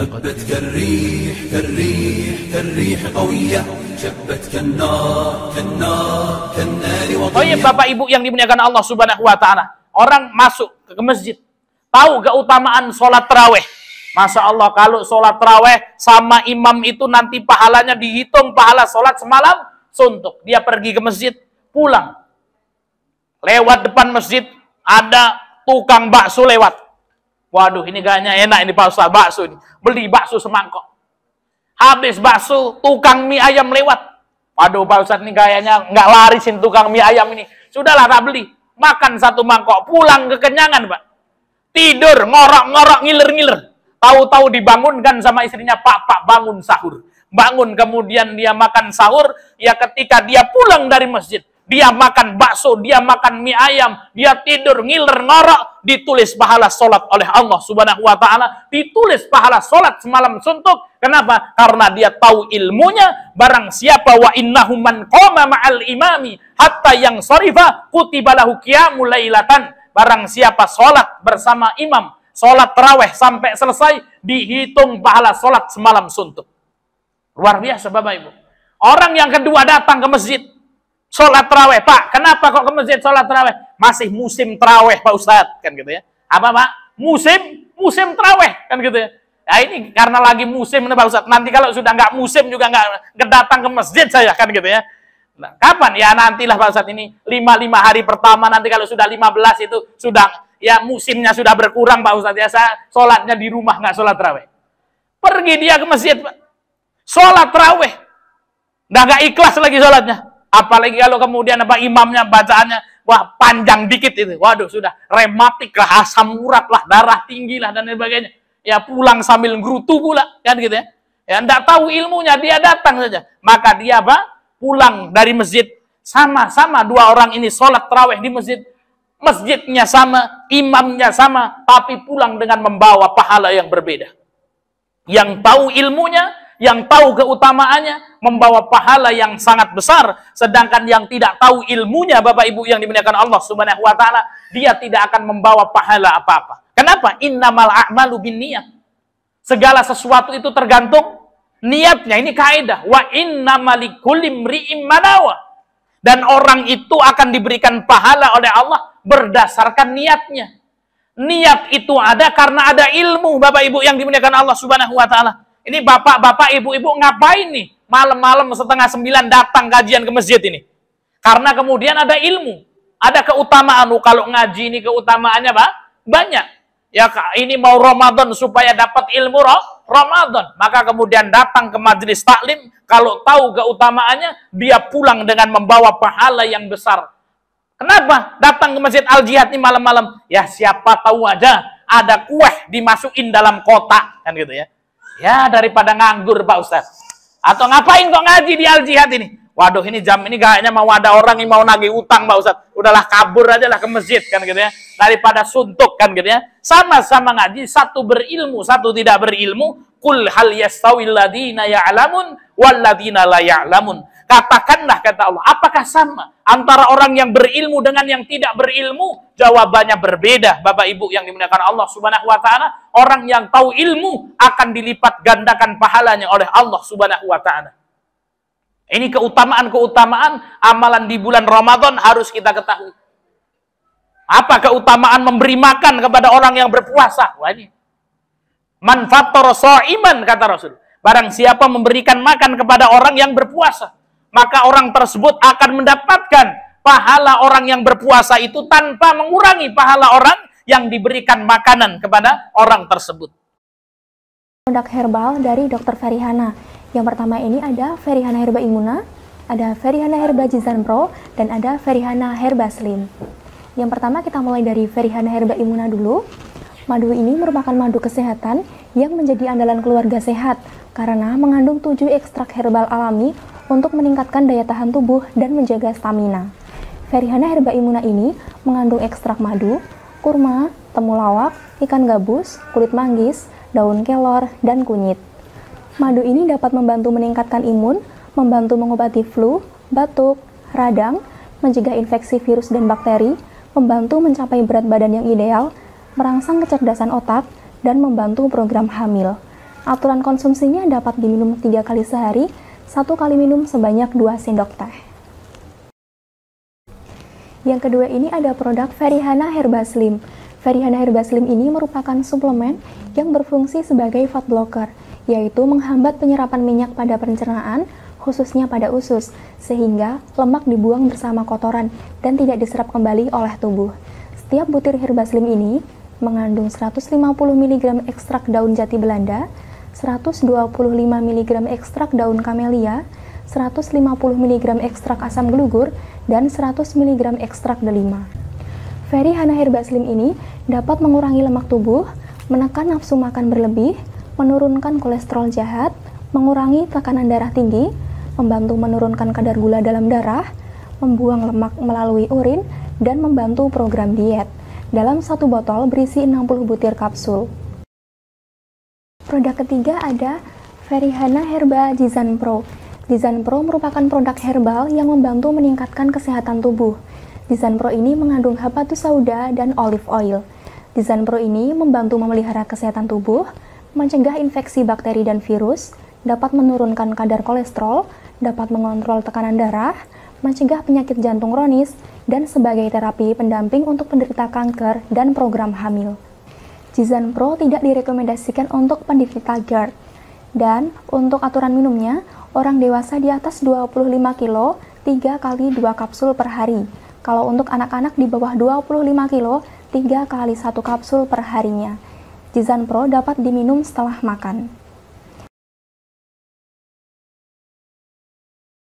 هبت كالريح كالريح كالريح قوية شبت كالنار كالنار كالنار وضية. Oh iya Bapak Ibu yang dimuliakan Allah Subhanahu wa taala. Orang masuk ke masjid, tahu keutamaan sholat tarawih. Masya Allah, kalau sholat tarawih sama imam itu nanti pahalanya dihitung pahala sholat semalam suntuk. Dia pergi ke masjid, pulang. Lewat depan masjid, ada tukang bakso lewat. Waduh, ini kayaknya enak ini Pak Ustaz, bakso ini. Beli bakso semangkok. Habis bakso, tukang mie ayam lewat. Waduh Pak Ustaz, ini kayaknya nggak larisin tukang mie ayam ini. Sudahlah, tak beli. Makan satu mangkok, pulang kekenyangan Pak. Tidur, ngorok-ngorok, ngiler-ngiler. Tahu-tahu dibangunkan sama istrinya, Pak bangun sahur. Bangun, kemudian dia makan sahur. Ya ketika dia pulang dari masjid, dia makan bakso, dia makan mie ayam, dia tidur, ngiler, ngorok, ditulis pahala sholat oleh Allah Subhanahu wa ta'ala, ditulis pahala sholat semalam suntuk. Kenapa? Karena dia tahu ilmunya. Barang siapa wa innahu man qama ma'al imami hatta yang sharifa kutiba lahu qiyamul lailatan. Barang siapa sholat bersama imam, sholat tarawih sampai selesai, dihitung pahala sholat semalam suntuk. Luar biasa Bapak Ibu. Orang yang kedua datang ke masjid, sholat tarawih. Pak, kenapa kok ke masjid sholat tarawih? Masih musim tarawih Pak Ustadz, kan gitu ya. Apa Pak? Musim tarawih, kan gitu ya. Nah ini karena lagi musim Pak Ustadz. Nanti kalau sudah nggak musim juga nggak datang ke masjid saya, kan gitu ya. Nah, kapan? Ya nantilah Pak Ustadz ini 5 hari pertama, nanti kalau sudah 15 itu sudah ya musimnya sudah berkurang Pak Ustadz ya. Saya sholatnya di rumah, nggak sholat tarawih. Pergi dia ke masjid Pak, sholat tarawih, udah nggak ikhlas lagi sholatnya. Apalagi kalau kemudian apa imamnya bacaannya wah panjang dikit itu, waduh sudah rematik lah, asam urat lah, darah tinggi lah dan sebagainya. Ya pulang sambil gerutu pula, kan gitu ya. Ya enggak tahu ilmunya, dia datang saja. Maka dia apa? Pulang dari masjid, sama-sama dua orang ini sholat tarawih di masjid. Masjidnya sama, imamnya sama, tapi pulang dengan membawa pahala yang berbeda. Yang tahu ilmunya, yang tahu keutamaannya, membawa pahala yang sangat besar. Sedangkan yang tidak tahu ilmunya, Bapak Ibu yang dimuliakan Allah Subhanahu wa ta'ala, dia tidak akan membawa pahala apa-apa. Kenapa? Innamal a'malu binniyat. Segala sesuatu itu tergantung niatnya. Ini kaidah. Wa innamal likulli imri'in ma nawa. Dan orang itu akan diberikan pahala oleh Allah berdasarkan niatnya. Niat itu ada karena ada ilmu, Bapak Ibu yang dimuliakan Allah Subhanahu wa ta'ala. Ini bapak-bapak, ibu-ibu ngapain nih? Malam-malam 8:30 datang kajian ke masjid ini. Karena kemudian ada ilmu. Ada keutamaan. Kalau ngaji ini keutamaannya Pak, banyak. Ya ini mau Ramadan supaya dapat ilmu Ramadan. Maka kemudian datang ke majelis taklim. Kalau tahu keutamaannya, dia pulang dengan membawa pahala yang besar. Kenapa? Datang ke masjid Al-Jihad ini malam-malam. Ya siapa tahu aja ada kue dimasukin dalam kotak. Kan gitu ya. Ya daripada nganggur Pak Ustaz. Atau ngapain kok ngaji di Al-Jihad ini? Waduh ini jam ini kayaknya mau ada orang yang mau nagih utang Pak Ustaz. Udahlah kabur aja lah ke masjid kan gitu ya. Daripada suntuk kan gitu ya. Sama-sama ngaji, satu berilmu, satu tidak berilmu. Qul hal yastawil ladina ya'lamun wal ladina la ya'lamun. Katakanlah kata Allah, apakah sama antara orang yang berilmu dengan yang tidak berilmu? Jawabannya berbeda Bapak Ibu yang dimuliakan Allah Subhanahu wa ta'ala. Orang yang tahu ilmu akan dilipat gandakan pahalanya oleh Allah Subhanahu wa ta'ala. Ini keutamaan-keutamaan amalan di bulan Ramadan harus kita ketahui. Apa keutamaan memberi makan kepada orang yang berpuasa? Wah ini. Man fattara sha'iman kata Rasul. Barang siapa memberikan makan kepada orang yang berpuasa, maka orang tersebut akan mendapatkan pahala orang yang berpuasa itu tanpa mengurangi pahala orang yang diberikan makanan kepada orang tersebut. Produk herbal dari Dr. Ferihana. Yang pertama ini ada Ferihana Herba Immuna, ada Ferihana Herba Jizan Pro, dan ada Ferihana Herba Slim. Yang pertama kita mulai dari Ferihana Herba Immuna dulu. Madu ini merupakan madu kesehatan yang menjadi andalan keluarga sehat karena mengandung 7 ekstrak herbal alami untuk meningkatkan daya tahan tubuh dan menjaga stamina. Ferihana Herba Immuna ini mengandung ekstrak madu, kurma, temulawak, ikan gabus, kulit manggis, daun kelor, dan kunyit. Madu ini dapat membantu meningkatkan imun, membantu mengobati flu, batuk, radang, mencegah infeksi virus dan bakteri, membantu mencapai berat badan yang ideal, merangsang kecerdasan otak, dan membantu program hamil. Aturan konsumsinya dapat diminum 3 kali sehari, 1 kali minum sebanyak 2 sendok teh. Yang kedua ini ada produk Ferihana Herba Slim. Ferihana Herba Slim ini merupakan suplemen yang berfungsi sebagai fat blocker, yaitu menghambat penyerapan minyak pada pencernaan, khususnya pada usus, sehingga lemak dibuang bersama kotoran dan tidak diserap kembali oleh tubuh. Setiap butir Herba Slim ini mengandung 150 mg ekstrak daun jati Belanda, 125 mg ekstrak daun kamelia, 150 mg ekstrak asam gelugur, dan 100 mg ekstrak delima. Ferihana Herba Slim ini dapat mengurangi lemak tubuh, menekan nafsu makan berlebih, menurunkan kolesterol jahat, mengurangi tekanan darah tinggi, membantu menurunkan kadar gula dalam darah, membuang lemak melalui urin, dan membantu program diet. Dalam satu botol berisi 60 butir kapsul. Produk ketiga ada Ferihana Herba Jizan Pro. Jizan Pro merupakan produk herbal yang membantu meningkatkan kesehatan tubuh. Jizan Pro ini mengandung habatus sauda dan olive oil. Jizan Pro ini membantu memelihara kesehatan tubuh, mencegah infeksi bakteri dan virus, dapat menurunkan kadar kolesterol, dapat mengontrol tekanan darah, mencegah penyakit jantung kronis, dan sebagai terapi pendamping untuk penderita kanker dan program hamil. Jizan Pro tidak direkomendasikan untuk penderita GERD. Dan untuk aturan minumnya, orang dewasa di atas 25 kilo 3 kali 2 kapsul per hari. Kalau untuk anak-anak di bawah 25 kilo 3 kali 1 kapsul per harinya. Jizan Pro dapat diminum setelah makan.